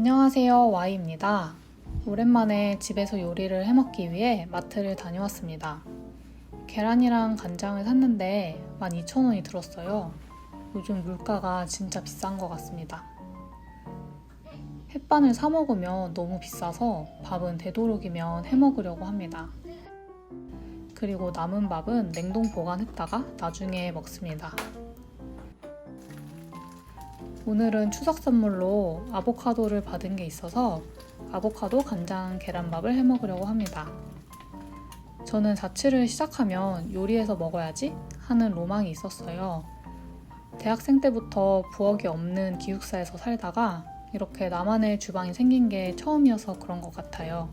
안녕하세요, Y입니다. 오랜만에 집에서 요리를 해먹기 위해 마트를 다녀왔습니다. 계란이랑 간장을 샀는데 12,000원이 들었어요. 요즘 물가가 진짜 비싼 것 같습니다. 햇반을 사 먹으면 너무 비싸서 밥은 되도록이면 해 먹으려고 합니다. 그리고 남은 밥은 냉동 보관했다가 나중에 먹습니다. 오늘은 추석 선물로 아보카도를 받은 게 있어서 아보카도 간장 계란밥을 해 먹으려고 합니다. 저는 자취를 시작하면 요리해서 먹어야지 하는 로망이 있었어요. 대학생 때부터 부엌이 없는 기숙사에서 살다가 이렇게 나만의 주방이 생긴 게 처음이어서 그런 것 같아요.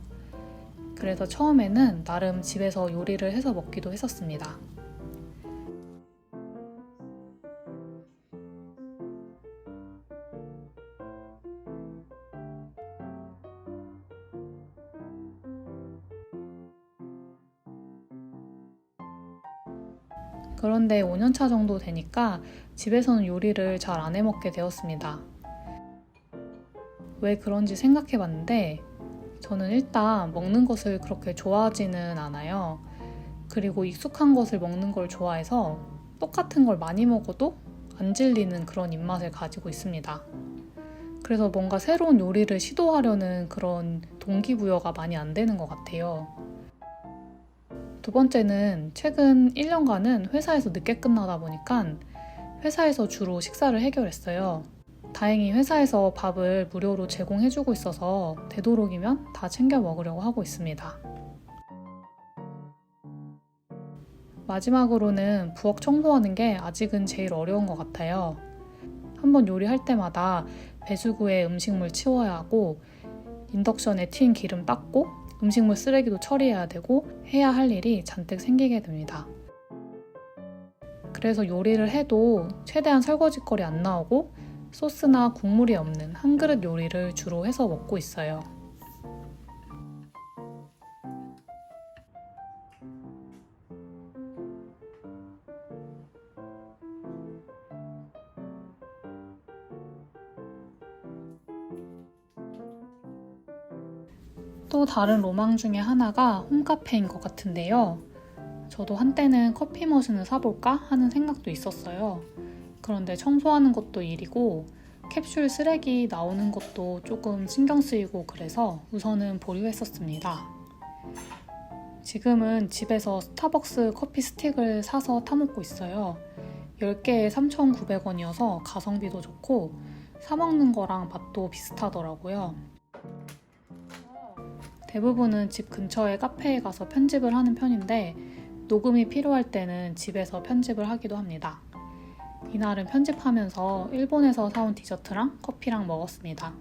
그래서 처음에는 나름 집에서 요리를 해서 먹기도 했었습니다. 그런데 5년차 정도 되니까 집에서는 요리를 잘 안 해먹게 되었습니다. 왜 그런지 생각해봤는데 저는 일단 먹는 것을 그렇게 좋아하지는 않아요. 그리고 익숙한 것을 먹는 걸 좋아해서 똑같은 걸 많이 먹어도 안 질리는 그런 입맛을 가지고 있습니다. 그래서 뭔가 새로운 요리를 시도하려는 그런 동기부여가 많이 안 되는 것 같아요. 두 번째는 최근 1년간은 회사에서 늦게 끝나다 보니까 회사에서 주로 식사를 해결했어요. 다행히 회사에서 밥을 무료로 제공해주고 있어서 되도록이면 다 챙겨 먹으려고 하고 있습니다. 마지막으로는 부엌 청소하는 게 아직은 제일 어려운 것 같아요. 한번 요리할 때마다 배수구에 음식물 치워야 하고 인덕션에 튄 기름 닦고 음식물 쓰레기도 처리해야 되고 해야 할 일이 잔뜩 생기게 됩니다. 그래서 요리를 해도 최대한 설거지거리 안 나오고 소스나 국물이 없는 한 그릇 요리를 주로 해서 먹고 있어요. 또 다른 로망 중에 하나가 홈카페인 것 같은데요. 저도 한때는 커피 머신을 사볼까 하는 생각도 있었어요. 그런데 청소하는 것도 일이고 캡슐 쓰레기 나오는 것도 조금 신경 쓰이고 그래서 우선은 보류했었습니다. 지금은 집에서 스타벅스 커피 스틱을 사서 타먹고 있어요. 10개에 3,900원이어서 가성비도 좋고 사먹는 거랑 맛도 비슷하더라고요. 대부분은 집 근처의 카페에 가서 편집을 하는 편인데 녹음이 필요할 때는 집에서 편집을 하기도 합니다. 이날은 편집하면서 일본에서 사온 디저트랑 커피랑 먹었습니다.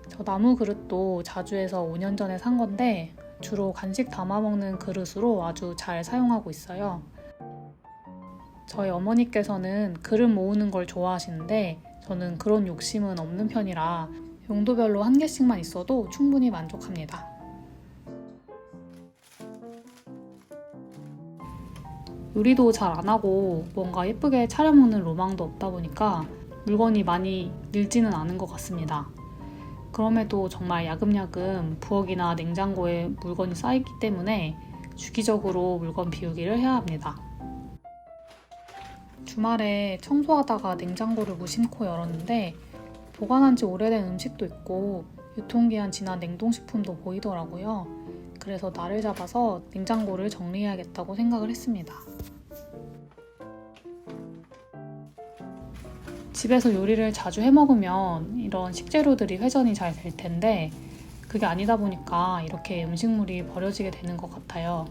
저 나무 그릇도 자주에서 5년 전에 산 건데 주로 간식 담아 먹는 그릇으로 아주 잘 사용하고 있어요. 저희 어머니께서는 그릇 모으는 걸 좋아하시는데 저는 그런 욕심은 없는 편이라 용도별로 한 개씩만 있어도 충분히 만족합니다. 요리도 잘 안 하고 뭔가 예쁘게 차려먹는 로망도 없다 보니까 물건이 많이 늘지는 않은 것 같습니다. 그럼에도 정말 야금야금 부엌이나 냉장고에 물건이 쌓이기 때문에 주기적으로 물건 비우기를 해야 합니다. 주말에 청소하다가 냉장고를 무심코 열었는데 보관한 지 오래된 음식도 있고 유통기한 지난 냉동식품도 보이더라고요. 그래서 날을 잡아서 냉장고를 정리해야겠다고 생각을 했습니다. 집에서 요리를 자주 해먹으면 이런 식재료들이 회전이 잘 될 텐데 그게 아니다 보니까 이렇게 음식물이 버려지게 되는 것 같아요.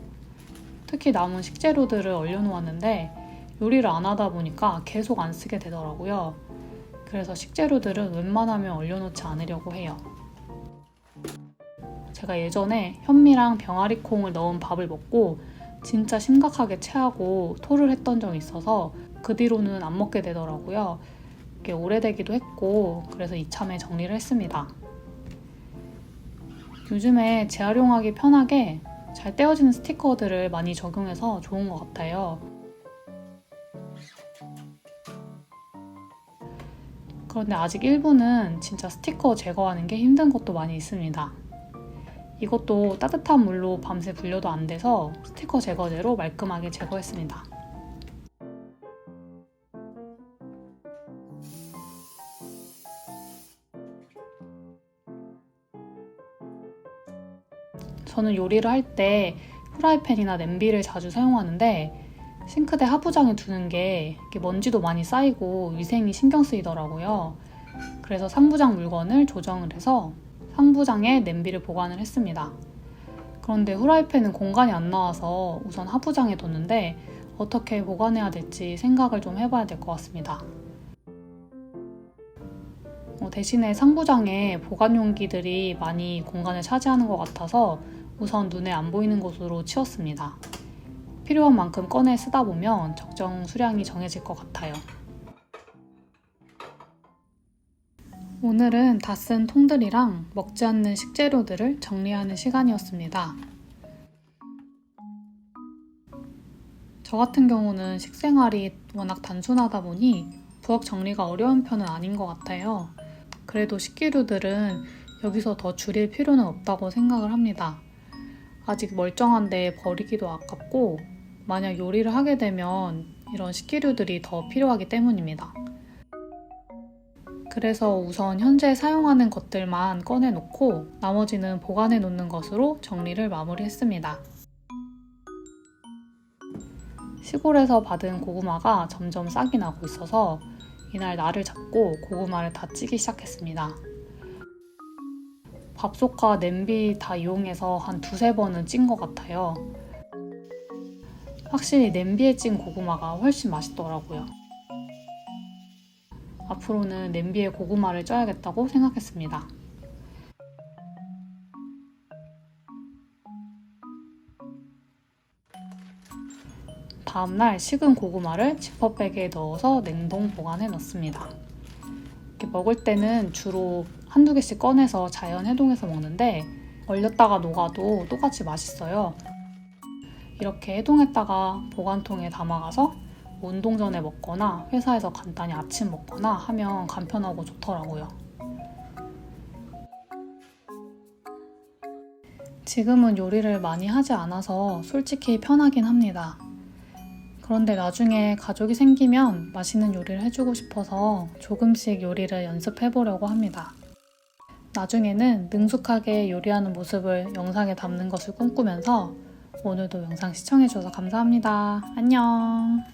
특히 남은 식재료들을 얼려놓았는데 요리를 안 하다 보니까 계속 안 쓰게 되더라고요. 그래서 식재료들은 웬만하면 얼려놓지 않으려고 해요. 제가 예전에 현미랑 병아리콩을 넣은 밥을 먹고 진짜 심각하게 체하고 토를 했던 적이 있어서 그 뒤로는 안 먹게 되더라고요. 이게 오래되기도 했고 그래서 이참에 정리를 했습니다. 요즘에 재활용하기 편하게 잘 떼어지는 스티커들을 많이 적용해서 좋은 것 같아요. 그런데 아직 일부는 진짜 스티커 제거하는 게 힘든 것도 많이 있습니다. 이것도 따뜻한 물로 밤새 불려도 안 돼서 스티커 제거제로 말끔하게 제거했습니다. 저는 요리를 할 때 프라이팬이나 냄비를 자주 사용하는데 싱크대 하부장에 두는 게 먼지도 많이 쌓이고 위생이 신경 쓰이더라고요. 그래서 상부장 물건을 조정을 해서 상부장에 냄비를 보관을 했습니다. 그런데 후라이팬은 공간이 안 나와서 우선 하부장에 뒀는데 어떻게 보관해야 될지 생각을 좀 해봐야 될 것 같습니다. 대신에 상부장에 보관 용기들이 많이 공간을 차지하는 것 같아서 우선 눈에 안 보이는 곳으로 치웠습니다. 필요한 만큼 꺼내 쓰다 보면 적정 수량이 정해질 것 같아요. 오늘은 다 쓴 통들이랑 먹지 않는 식재료들을 정리하는 시간이었습니다. 저 같은 경우는 식생활이 워낙 단순하다 보니 부엌 정리가 어려운 편은 아닌 것 같아요. 그래도 식기류들은 여기서 더 줄일 필요는 없다고 생각을 합니다. 아직 멀쩡한데 버리기도 아깝고 만약 요리를 하게 되면 이런 식기류들이 더 필요하기 때문입니다. 그래서 우선 현재 사용하는 것들만 꺼내놓고 나머지는 보관해 놓는 것으로 정리를 마무리했습니다. 시골에서 받은 고구마가 점점 싹이 나고 있어서 이날 날을 잡고 고구마를 다 찌기 시작했습니다. 밥솥과 냄비 다 이용해서 한 두세 번은 찐 것 같아요. 확실히 냄비에 찐 고구마가 훨씬 맛있더라고요. 앞으로는 냄비에 고구마를 쪄야겠다고 생각했습니다. 다음날 식은 고구마를 지퍼백에 넣어서 냉동 보관해 놨습니다. 이렇게 먹을 때는 주로 한두 개씩 꺼내서 자연 해동해서 먹는데 얼렸다가 녹아도 똑같이 맛있어요. 이렇게 해동했다가 보관통에 담아가서 운동 전에 먹거나 회사에서 간단히 아침 먹거나 하면 간편하고 좋더라고요. 지금은 요리를 많이 하지 않아서 솔직히 편하긴 합니다. 그런데 나중에 가족이 생기면 맛있는 요리를 해주고 싶어서 조금씩 요리를 연습해보려고 합니다. 나중에는 능숙하게 요리하는 모습을 영상에 담는 것을 꿈꾸면서 오늘도 영상 시청해주셔서 감사합니다. 안녕!